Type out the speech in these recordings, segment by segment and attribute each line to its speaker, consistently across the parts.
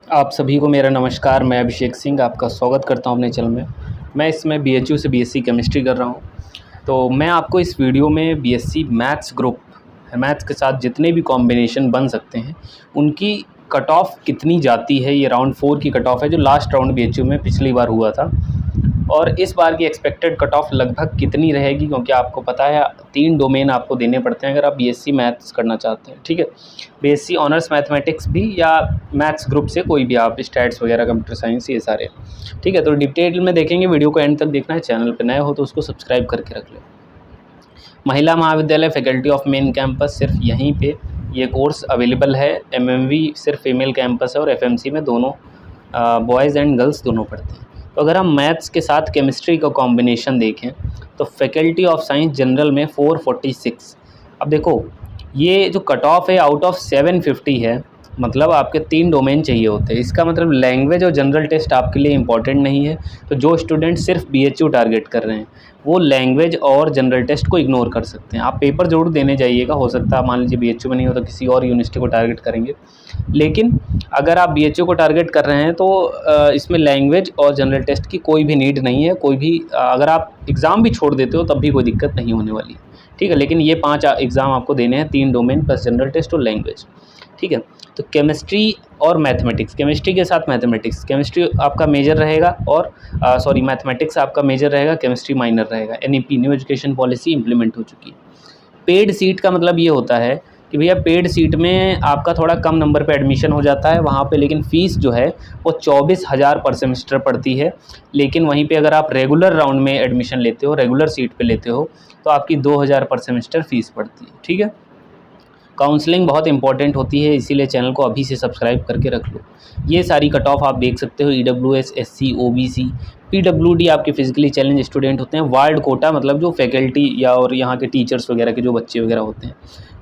Speaker 1: आप सभी को मेरा नमस्कार। मैं अभिषेक सिंह आपका स्वागत करता हूं अपने चैनल में। मैं इसमें बीएचयू से बीएससी केमिस्ट्री कर रहा हूं। तो मैं आपको इस वीडियो में बीएससी मैथ्स ग्रुप, मैथ्स के साथ जितने भी कॉम्बिनेशन बन सकते हैं उनकी कट ऑफ कितनी जाती है। ये राउंड 4 की कट ऑफ है जो लास्ट राउंड बीएचयू में पिछली बार हुआ था, और इस बार की एक्सपेक्टेड कट ऑफ लगभग कितनी रहेगी, क्योंकि आपको पता है 3 डोमेन आपको देने पड़ते हैं अगर आप बीएससी मैथ्स करना चाहते हैं। ठीक है, बीएससी ऑनर्स मैथमेटिक्स भी या मैथ्स ग्रुप से कोई भी, आप स्टैट्स वगैरह, कंप्यूटर साइंस, ये सारे। ठीक है, तो डिटेल में देखेंगे, वीडियो को एंड तक देखना है। चैनल पर नए हो तो उसको सब्सक्राइब करके रख लें। महिला महाविद्यालय फैकल्टी ऑफ मेन कैंपस, सिर्फ यहीं पे ये कोर्स अवेलेबल है। एमएमवी सिर्फ फीमेल कैंपस है और एफएमसी में दोनों बॉयज़ एंड गर्ल्स दोनों पढ़ते हैं। तो अगर हम मैथ्स के साथ केमिस्ट्री का कॉम्बिनेशन देखें तो फैकल्टी ऑफ साइंस जनरल में 446। अब देखो, ये जो कट ऑफ है आउट ऑफ 750 है, मतलब आपके 3 डोमेन चाहिए होते हैं। इसका मतलब लैंग्वेज और जनरल टेस्ट आपके लिए इंपॉर्टेंट नहीं है। तो जो स्टूडेंट सिर्फ बीएचयू टारगेट कर रहे हैं वो लैंग्वेज और जनरल टेस्ट को इग्नोर कर सकते हैं। आप पेपर ज़रूर देने जाइएगा, हो सकता है मान लीजिए बीएचयू में नहीं हो तो किसी और यूनिवर्सिटी को टारगेट करेंगे। लेकिन अगर आप बीएचयू को टारगेट कर रहे हैं तो इसमें लैंग्वेज और जनरल टेस्ट की कोई भी नीड नहीं है। कोई भी अगर आप एग्ज़ाम भी छोड़ देते हो तब भी कोई दिक्कत नहीं होने वाली। ठीक है, लेकिन ये 5 एग्ज़ाम आपको देने हैं, 3 डोमेन प्लस जनरल टेस्ट और लैंग्वेज। ठीक है, तो केमिस्ट्री और मैथमेटिक्स, केमिस्ट्री के साथ मैथमेटिक्स, केमिस्ट्री आपका मेजर रहेगा और मैथमेटिक्स आपका मेजर रहेगा, केमिस्ट्री माइनर रहेगा। NEP, new education policy implement हो चुकी है। पेड सीट का मतलब ये होता है कि भैया पेड सीट में आपका थोड़ा कम नंबर पे एडमिशन हो जाता है वहाँ पे, लेकिन फ़ीस जो है वो 24,000 पर सेमेस्टर पड़ती है। लेकिन वहीं पे अगर आप रेगुलर राउंड में एडमिशन लेते हो, रेगुलर सीट पे लेते हो, तो आपकी 2,000 पर सेमेस्टर फ़ीस पड़ती है। ठीक है, काउंसलिंग बहुत इंपॉर्टेंट होती है, इसीलिए चैनल को अभी से सब्सक्राइब करके रख लो। ये सारी कट ऑफ आप देख सकते हो। ईडब्ल्यूएस, एससी, ओबीसी, पीडब्ल्यूडी आपके फिजिकली चैलेंज स्टूडेंट होते हैं। वार्ड कोटा मतलब जो फैकल्टी या और यहाँ के टीचर्स वगैरह के जो बच्चे वगैरह होते हैं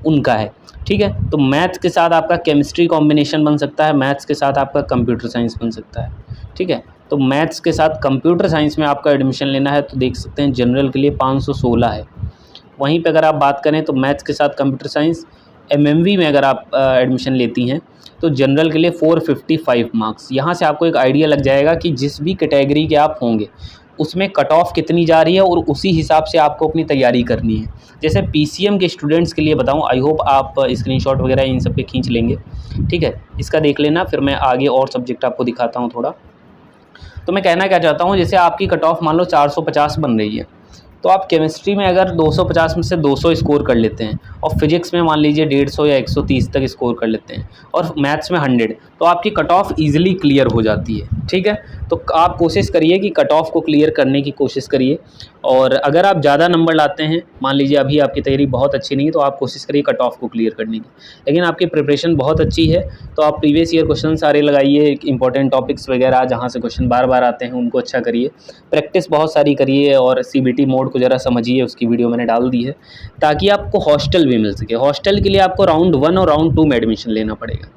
Speaker 1: उनका है। ठीक है, तो मैथ्स के साथ आपका केमिस्ट्री कॉम्बिनेशन बन सकता है, मैथ्स के साथ आपका कंप्यूटर साइंस बन सकता है। ठीक है, तो मैथ्स के साथ कंप्यूटर साइंस में आपका एडमिशन लेना है तो देख सकते हैं जनरल के लिए 516 है। वहीं पे अगर आप बात करें तो मैथ्स के साथ कंप्यूटर साइंस एमएमवी में अगर आप एडमिशन लेती हैं तो जनरल के लिए 455 मार्क्स। यहाँ से आपको एक आइडिया लग जाएगा कि जिस भी कैटेगरी के आप होंगे उसमें कट ऑफ कितनी जा रही है और उसी हिसाब से आपको अपनी तैयारी करनी है। जैसे पीसीएम के स्टूडेंट्स के लिए बताऊं, आई होप आप स्क्रीनशॉट वगैरह इन सब पे खींच लेंगे। ठीक है, इसका देख लेना, फिर मैं आगे और सब्जेक्ट आपको दिखाता हूँ थोड़ा। तो मैं कहना क्या चाहता हूँ, जैसे आपकी कट ऑफ मान लो 450 बन रही है, तो आप केमिस्ट्री में अगर 250 में से 200 स्कोर कर लेते हैं और फिजिक्स में मान लीजिए 150 या 130 तक स्कोर कर लेते हैं और मैथ्स में 100, तो आपकी कट ऑफ ईजिली क्लियर हो जाती है। ठीक है, तो आप कोशिश करिए कि कट ऑफ को क्लियर करने की कोशिश करिए। और अगर आप ज़्यादा नंबर लाते हैं, मान लीजिए अभी आपकी तैयारी बहुत अच्छी नहीं है, तो आप कोशिश करिए कट ऑफ को क्लियर करने की। लेकिन आपकी प्रिपरेशन बहुत अच्छी है तो आप प्रीवियस ईयर क्वेश्चन सारे लगाइए, इंपॉर्टेंट टॉपिक्स वगैरह जहाँ से क्वेश्चन बार बार आते हैं उनको अच्छा करिए, प्रैक्टिस बहुत सारी करिए और सीबीटी मोड को ज़रा समझिए, उसकी वीडियो मैंने डाल दी है, ताकि आपको हॉस्टल भी मिल सके। हॉस्टल के लिए आपको राउंड 1 और राउंड 2 में एडमिशन लेना पड़ेगा,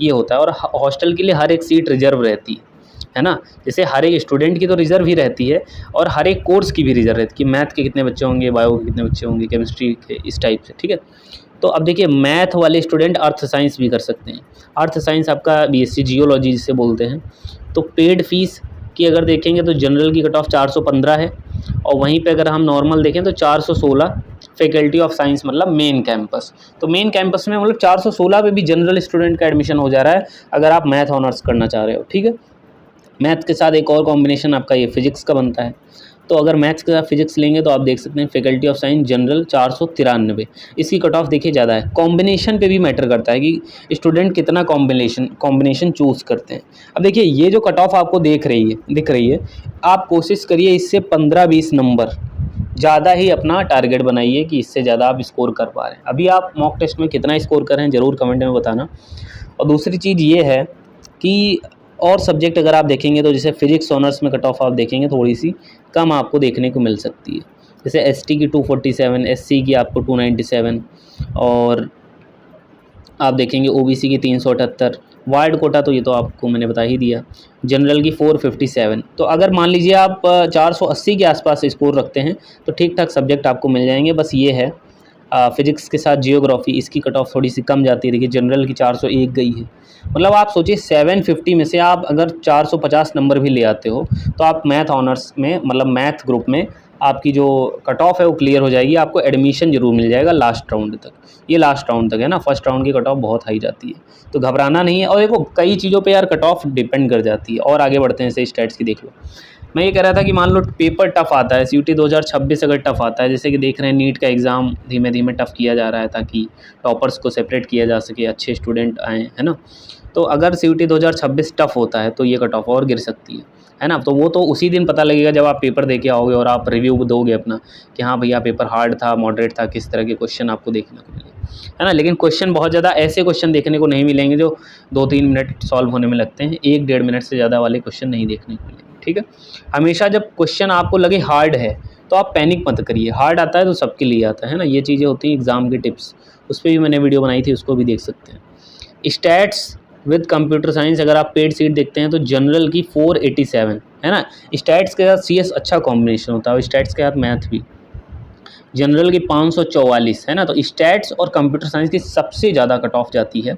Speaker 1: ये होता है। और हॉस्टल के लिए हर एक सीट रिजर्व रहती है ना। जैसे हर एक स्टूडेंट की तो रिजर्व ही रहती है और हर एक कोर्स की भी रिजर्व रहती है कि मैथ के कितने बच्चे होंगे, बायो के कितने बच्चे होंगे, केमिस्ट्री के, इस टाइप से। ठीक है, तो अब देखिए मैथ वाले स्टूडेंट अर्थ साइंस भी कर सकते हैं। अर्थ साइंस आपका बीएससी जियोलॉजी जिसे बोलते हैं। तो पेड फीस की अगर देखेंगे तो जनरल की कट ऑफ 415 है और वहीं पे अगर हम नॉर्मल देखें तो 416 फैकल्टी ऑफ साइंस मतलब मेन कैंपस। तो मेन कैंपस में मतलब 416 पे भी जनरल स्टूडेंट का एडमिशन हो जा रहा है अगर आप मैथ ऑनर्स करना चाह रहे हो। ठीक है, मैथ के साथ एक और कॉम्बिनेशन आपका ये फिजिक्स का बनता है। तो अगर मैथ्स के साथ फिजिक्स लेंगे तो आप देख सकते हैं फैकल्टी ऑफ साइंस जनरल 493, इसकी कट ऑफ देखिए ज़्यादा है। कॉम्बिनेशन पे भी मैटर करता है कि स्टूडेंट कितना कॉम्बिनेशन चूज़ करते हैं। अब देखिए ये जो कट ऑफ आपको दिख रही है, आप कोशिश करिए इससे 15-20 नंबर ज़्यादा ही अपना टारगेट बनाइए कि इससे ज़्यादा आप स्कोर कर पा रहे हैं। अभी आप मॉक टेस्ट में कितना स्कोर कर रहे हैं ज़रूर कमेंट में बताना। और दूसरी चीज़ ये है कि और सब्जेक्ट अगर आप देखेंगे तो जैसे फिजिक्स ऑनर्स में कट ऑफ आप देखेंगे थोड़ी सी कम आपको देखने को मिल सकती है। जैसे एसटी की 247, एससी की आपको 297 और आप देखेंगे ओबीसी की 378, वार्ड कोटा तो ये तो आपको मैंने बता ही दिया, जनरल की 457। तो अगर मान लीजिए आप 480 के आसपास स्कोर रखते हैं तो ठीक ठाक सब्जेक्ट आपको मिल जाएंगे। बस ये है फिजिक्स के साथ जियोग्राफी, इसकी कट ऑफ थोड़ी सी कम जाती है। देखिए जनरल की 401 गई है, मतलब आप सोचिए 750 में से आप अगर 450 नंबर भी ले आते हो तो आप मैथ ऑनर्स में, मतलब मैथ ग्रुप में आपकी जो कट ऑफ है वो क्लियर हो जाएगी, आपको एडमिशन जरूर मिल जाएगा लास्ट राउंड तक। ये लास्ट राउंड तक है ना, फर्स्ट राउंड की कट ऑफ बहुत हाई जाती है, तो घबराना नहीं है। और देखो कई चीज़ों पे यार कट ऑफ डिपेंड कर जाती है। और आगे बढ़ते हैं, जैसे स्टैट्स की देख लो। मैं ये कह रहा था कि मान लो पेपर टफ आता है, CUT 2026 अगर टफ आता है, जैसे कि देख रहे हैं नीट का एग्ज़ाम धीमे धीमे टफ किया जा रहा है ताकि टॉपर्स को सेपरेट किया जा सके, अच्छे स्टूडेंट आएँ, है ना। तो अगर CUT 2026 टफ होता है तो ये कट ऑफ और गिर सकती है ना। तो वो तो उसी दिन पता लगेगा जब आप पेपर दे के आओगे और आप रिव्यू दोगे अपना कि हाँ भैया पेपर हार्ड था, मॉडरेट था, किस तरह के क्वेश्चन आपको देखने को मिले, है ना। लेकिन क्वेश्चन बहुत ज़्यादा ऐसे क्वेश्चन देखने को नहीं मिलेंगे जो 2-3 मिनट सॉल्व होने में लगते हैं, 1-1.5 मिनट से ज़्यादा वाले क्वेश्चन नहीं देखने को मिलेंगे, ठीक है। हमेशा जब क्वेश्चन आपको लगे हार्ड है तो आप पैनिक मत करिए, हार्ड आता है तो सबके लिए आता है ना, ये चीज़ें होती हैं एग्ज़ाम की टिप्स, उस पर भी मैंने वीडियो बनाई थी, उसको भी देख सकते हैं। स्टैट्स विद कंप्यूटर साइंस अगर आप पेड सीट देखते हैं तो जनरल की 487 है ना। स्टैट्स के साथ CS अच्छा कॉम्बिनेशन होता है, और स्टैट्स के साथ मैथ भी। जनरल की 544 है ना, तो स्टैट्स और कंप्यूटर साइंस की सबसे ज़्यादा कट ऑफ जाती है।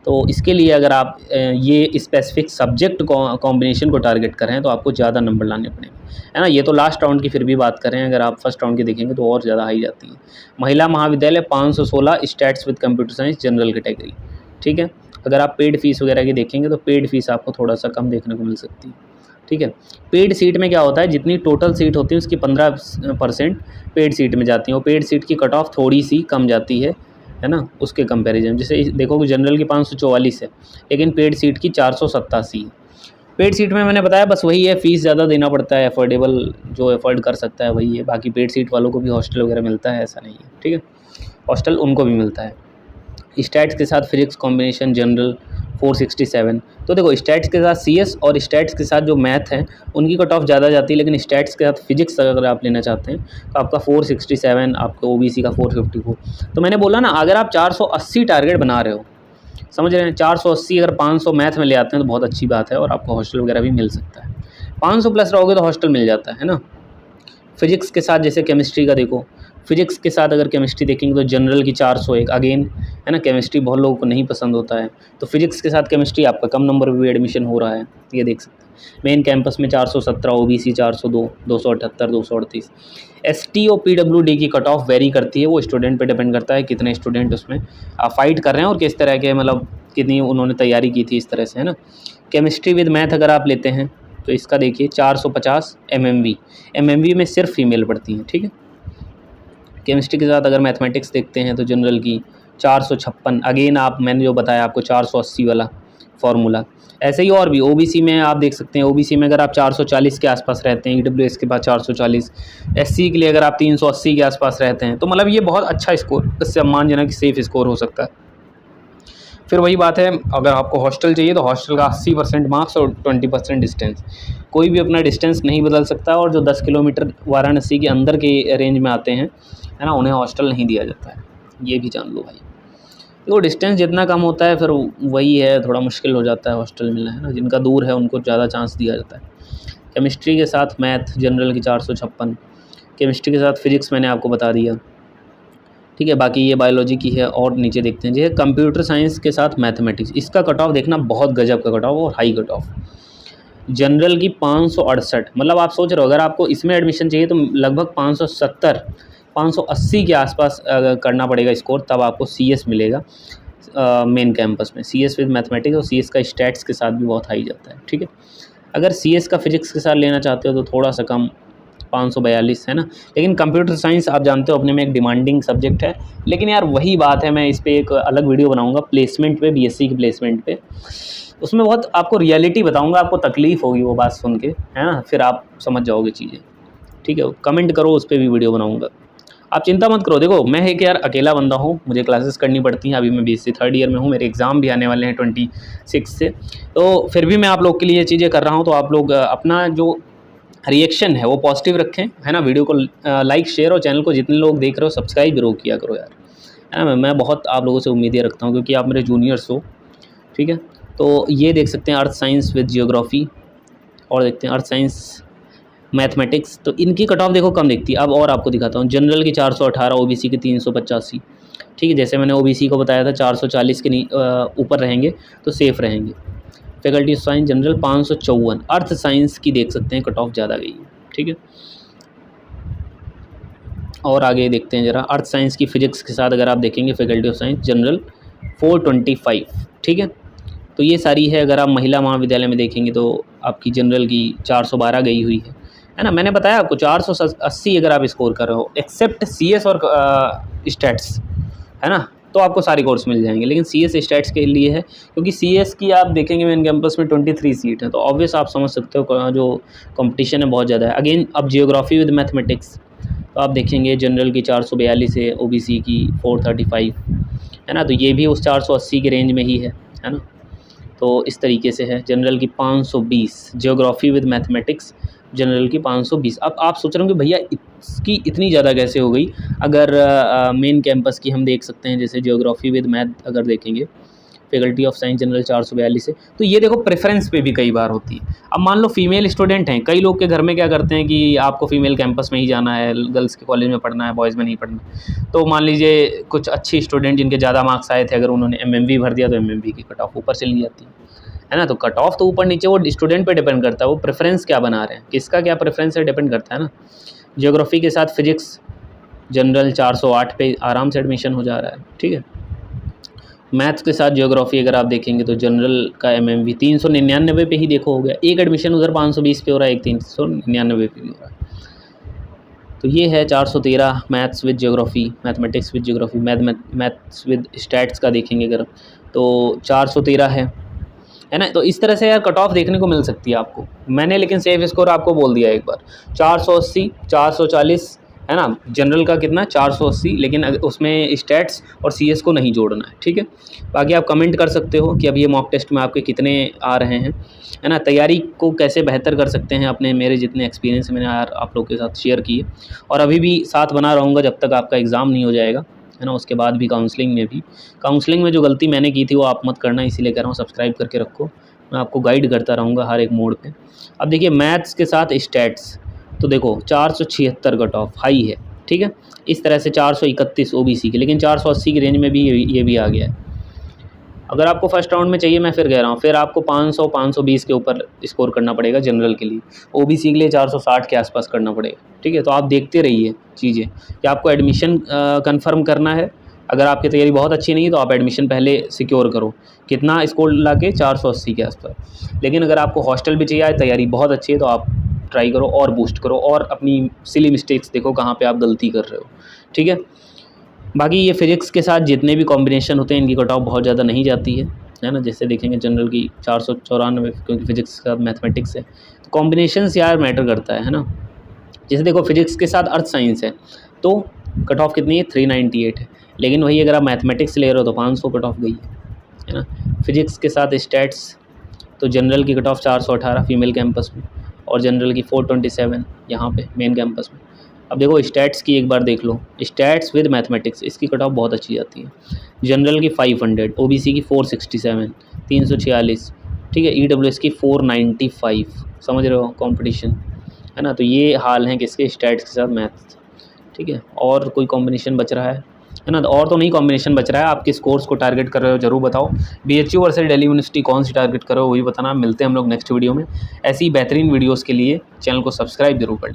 Speaker 1: तो इसके लिए अगर आप ये स्पेसिफिक सब्जेक्ट कॉम्बिनेशन को टारगेट कर रहे हैं तो आपको ज़्यादा नंबर लाने पड़ेंगे, है ना। ये तो लास्ट राउंड की फिर भी बात कर रहे हैं, अगर आप फर्स्ट राउंड की देखेंगे तो और ज़्यादा हाई जाती है। महिला महाविद्यालय 516 stats with computer science general category, ठीक है। अगर आप पेड फीस वगैरह की देखेंगे तो पेड फीस आपको थोड़ा सा कम देखने को मिल सकती है, ठीक है। पेड सीट में क्या होता है, जितनी टोटल सीट होती है उसकी 15% पेड सीट में जाती है, और पेड सीट की कट ऑफ थोड़ी सी कम जाती है ना, उसके कंपैरिजन। जैसे देखो कि जनरल की 544 है लेकिन पेड सीट की 487 है। पेड सीट में मैंने बताया बस वही है, फ़ीस ज़्यादा देना पड़ता है, अफोर्डेबल जो अफोर्ड कर सकता है वही है। बाकी पेड सीट वालों को भी हॉस्टल वगैरह मिलता है, ऐसा नहीं है, ठीक है, हॉस्टल उनको भी मिलता है। स्टैट्स के साथ फिजिक्स कॉम्बिनेशन जनरल 467। तो देखो स्टैट्स के साथ CS और स्टैट्स के साथ जो मैथ है उनकी कट ऑफ ज़्यादा जाती है, लेकिन स्टैट्स के साथ फिजिक्स अगर आप लेना चाहते हैं तो आपका 467, आपका OBC का 454। तो मैंने बोला ना, अगर आप 480 टारगेट बना रहे हो, समझ रहे हैं, 480 अगर 500 मैथ में ले आते हैं तो बहुत अच्छी बात है, और आपको हॉस्टल वगैरह भी मिल सकता है। 500 प्लस रहोगे तो हॉस्टल मिल जाता है ना। फिजिक्स के साथ जैसे केमिस्ट्री का देखो, फिजिक्स के साथ अगर केमिस्ट्री देखेंगे तो जनरल की 401, अगेन है ना, केमिस्ट्री बहुत लोगों को नहीं पसंद होता है, तो फिजिक्स के साथ केमिस्ट्री आपका कम नंबर पर भी एडमिशन हो रहा है, ये देख सकते हैं। मेन कैंपस में 417, OBC 402, 278, 238। ST और PWD की कट ऑफ वेरी करती है, वो स्टूडेंट पे डिपेंड करता है कितने स्टूडेंट उसमें फाइट कर रहे हैं और किस तरह के, मतलब कितनी उन्होंने तैयारी की थी, इस तरह से, है ना। केमिस्ट्री विद मैथ अगर आप लेते हैं तो इसका देखिए 450 MMV में सिर्फ फीमेल पढ़ती हैं, ठीक है। केमिस्ट्री के साथ अगर मैथमेटिक्स देखते हैं तो जनरल की 456, अगेन आप, मैंने जो बताया आपको 480 वाला फार्मूला। ऐसे ही और भी OBC में आप देख सकते हैं, OBC में अगर आप 440 के आसपास रहते हैं, EWS के बाद 440, SC के लिए अगर आप 380 के आसपास रहते हैं, तो मतलब ये बहुत अच्छा स्कोर, इससे सम्मानजनक सेफ स्कोर हो सकता है। फिर वही बात है, अगर आपको हॉस्टल चाहिए तो हॉस्टल का 80% मार्क्स और 20% डिस्टेंस। कोई भी अपना डिस्टेंस नहीं बदल सकता, और जो 10 किलोमीटर वाराणसी के अंदर के रेंज में आते हैं, है ना, उन्हें हॉस्टल नहीं दिया जाता है, ये भी जान लो भाई। तो डिस्टेंस जितना कम होता है फिर वही है, थोड़ा मुश्किल हो जाता है हॉस्टल मिलना, है ना। जिनका दूर है उनको ज़्यादा चांस दिया जाता है। केमिस्ट्री के साथ मैथ जनरल की 456, केमिस्ट्री के साथ फिजिक्स मैंने आपको बता दिया, ठीक है। बाकी ये बायोलॉजी की है, और नीचे देखते हैं जैसे कंप्यूटर साइंस के साथ मैथमेटिक्स, इसका कट ऑफ देखना बहुत गजब का कट ऑफ और हाई कट ऑफ। जनरल की 568, मतलब आप सोच रहे हो अगर आपको इसमें एडमिशन चाहिए तो लगभग 570 580 के आसपास करना पड़ेगा स्कोर, तब आपको CS मिलेगा मेन कैंपस में। CS विद मैथमेटिक्स और CS का स्टैट्स के साथ भी बहुत हाई जाता है, ठीक है। अगर CS का फिजिक्स के साथ लेना चाहते हो तो थोड़ा सा कम 542 है ना। लेकिन कंप्यूटर साइंस आप जानते हो अपने में एक डिमांडिंग सब्जेक्ट है, लेकिन यार वही बात है, मैं इस पर एक अलग वीडियो बनाऊंगा प्लेसमेंट पे, BSc की प्लेसमेंट पे, उसमें बहुत आपको रियलिटी बताऊंगा, आपको तकलीफ़ होगी वो बात सुन के, है ना, फिर आप समझ जाओगे चीज़ें, ठीक है। कमेंट करो, उस पर भी वीडियो बनाऊंगा, आप चिंता मत करो। देखो मैं एक यार अकेला बंदा हूँ, मुझे क्लासेस करनी पड़ती हैं, अभी मैं BSc 3rd ईयर में हूँ, मेरे एग्ज़ाम भी आने वाले हैं 26 से, तो फिर भी मैं आप लोग के लिए ये चीज़ें कर रहा हूँ। तो आप लोग अपना जो रिएक्शन है वो पॉजिटिव रखें, है ना। वीडियो को लाइक शेयर और चैनल को जितने लोग देख रहे हो सब्सक्राइब जरूर किया करो यार, है ना। मैं बहुत आप लोगों से उम्मीदें रखता हूँ क्योंकि आप मेरे जूनियर्स हो, ठीक है। तो ये देख सकते हैं अर्थ साइंस विद जियोग्राफी, और देखते हैं अर्थ साइंस मैथमेटिक्स, तो इनकी कट ऑफ देखो कम दिखती है। अब और आपको दिखाता हूँ, जनरल की 418, ओबीसी की 385। ठीक है, जैसे मैंने ओबीसी को बताया था 440 के ऊपर रहेंगे तो सेफ़ रहेंगे। Faculty of science general 554। Earth science की देख सकते हैं कट ऑफ ज़्यादा गई है। ठीक है, और आगे देखते हैं ज़रा, अर्थ साइंस की फिजिक्स के साथ अगर आप देखेंगे फैकल्टी ऑफ साइंस जनरल 425। ठीक है, तो ये सारी है। अगर आप महिला महाविद्यालय में देखेंगे तो आपकी जनरल की 412 गई हुई है ना। मैंने बताया आपको 480 अगर आप स्कोर कर रहे हो, एक्सेप्ट सीएस और स्टैट्स, है ना, तो आपको सारे कोर्स मिल जाएंगे। लेकिन सीएस स्टैट्स के लिए है, क्योंकि सीएस की आप देखेंगे मेन कैंपस में 23 सीट है, तो ऑब्वियस आप समझ सकते हो जो कंपटीशन है बहुत ज़्यादा है। अगेन अब जियोग्राफी विद मैथमेटिक्स, तो आप देखेंगे जनरल की 442 है, ओबीसी की 435, है ना, तो ये भी उस 480 के रेंज में ही है ना। तो इस तरीके से है। जनरल की 520, जियोग्राफी विद मैथमेटिक्स जनरल की 520। अब आप सोच रहे हो कि भैया इसकी इतनी ज़्यादा कैसे हो गई। अगर मेन कैंपस की हम देख सकते हैं, जैसे जियोग्राफी विद मैथ अगर देखेंगे फैकल्टी ऑफ साइंस जनरल 442 है, तो ये देखो प्रेफरेंस पे भी कई बार होती है। अब मान लो फीमेल स्टूडेंट हैं, कई लोग के घर में क्या करते हैं कि आपको फीमेल कैंपस में ही जाना है, गर्ल्स के कॉलेज में पढ़ना है, बॉयज़ में नहीं पढ़ना। तो मान लीजिए कुछ अच्छी स्टूडेंट जिनके ज़्यादा मार्क्स आए थे, अगर उन्होंने एमएमवी भर दिया तो एमएमवी की कट ऑफ ऊपर चली जाती है ना। तो कट ऑफ तो ऊपर नीचे वो स्टूडेंट पे डिपेंड करता है, वो प्रेफरेंस क्या बना रहे हैं, किसका क्या प्रेफरेंस है, डिपेंड करता है ना। जियोग्राफी के साथ फिजिक्स जनरल 408 पे आराम से एडमिशन हो जा रहा है। ठीक है, मैथ्स के साथ जियोग्राफी अगर आप देखेंगे तो जनरल का एमएमवी 399 पे ही देखो हो गया। एक एडमिशन उधर 520 पे हो रहा है, एक 399 पे भी हो रहा है। तो ये है 413 maths with geography, mathematics with geography, maths with stats का देखेंगे अगर तो 413 है ना। तो इस तरह से यार कट ऑफ देखने को मिल सकती है आपको। मैंने लेकिन सेफ स्कोर आपको बोल दिया एक बार, 480, 440 है ना। जनरल का कितना 480, लेकिन उसमें स्टैट्स और सीएस को नहीं जोड़ना है। ठीक है, बाकी आप कमेंट कर सकते हो कि अब ये मॉक टेस्ट में आपके कितने आ रहे हैं, है ना। तैयारी को कैसे बेहतर कर सकते हैं अपने, मेरे जितने एक्सपीरियंस मैंने यार आप लोग के साथ शेयर किए, और अभी भी साथ बना रहूँगा जब तक आपका एग्ज़ाम नहीं हो जाएगा, है ना। उसके बाद भी काउंसलिंग में जो गलती मैंने की थी वो आप मत करना, इसीलिए कह रहा हूँ सब्सक्राइब करके रखो, मैं आपको गाइड करता रहूँगा हर एक मोड पे। अब देखिए मैथ्स के साथ स्टैट्स, तो देखो 476 कट ऑफ हाई है। ठीक है, इस तरह से 431 ओबीसी की, लेकिन 480 की रेंज में भी ये भी आ गया है। अगर आपको फर्स्ट राउंड में चाहिए, मैं फिर कह रहा हूँ, फिर आपको 500-520 के ऊपर स्कोर करना पड़ेगा जनरल के लिए, ओबीसी के लिए 460 के आसपास करना पड़ेगा। ठीक है, तो आप देखते रहिए चीज़ें कि आपको एडमिशन कंफर्म करना है। अगर आपकी तैयारी बहुत अच्छी नहीं है तो आप एडमिशन पहले सिक्योर करो, कितना स्कोर ला के 480 के आसपास। लेकिन अगर आपको हॉस्टल भी चाहिए, तैयारी बहुत अच्छी है, तो आप ट्राई करो और बूस्ट करो, और अपनी सिली मिस्टेक्स देखो कहाँ पे आप गलती कर रहे हो। ठीक है, बाकी ये फिजिक्स के साथ जितने भी कॉम्बिनेशन होते हैं इनकी कट ऑफ बहुत ज़्यादा नहीं जाती है ना। जैसे देखेंगे जनरल की 494, क्योंकि फिजिक्स का मैथमेटिक्स है, तो कॉम्बिनेशंस यार मैटर करता है ना। जैसे देखो फिजिक्स के साथ अर्थ साइंस है तो कट ऑफ कितनी है, 398 है। लेकिन वही अगर आप मैथमेटिक्स ले रहे हो तो 500 कट ऑफ गई है ना। फिजिक्स के साथ स्टैट्स, तो जनरल की कट ऑफ 418 फीमेल कैंपस में, और जनरल की 427 यहाँ पे मेन कैंपस में। अब देखो स्टैट्स की एक बार देख लो, स्टैट्स विद मैथमेटिक्स, इसकी कट ऑफ बहुत अच्छी जाती है। जनरल की 500, ओबीसी की 467, 346। ठीक है, ईडब्ल्यूएस की 495। समझ रहे हो कंपटीशन, है ना। तो ये हाल है किसके, स्टैट्स के साथ मैथ्स। ठीक है, और कोई कॉम्बिनेशन बच रहा है ना। और तो नहीं कॉम्बिनेशन बच रहा है। आप किस कोर्स को टारगेट कर रहे हो ज़रूर बताओ। बीएचयू वर्सेस दिल्ली यूनिवर्सिटी कौन सी टारगेट कर रहे हो वही बताना। मिलते हैं हम लोग नेक्स्ट वीडियो में। ऐसी बेहतरीन वीडियोस के लिए चैनल को सब्सक्राइब जरूर कर लें।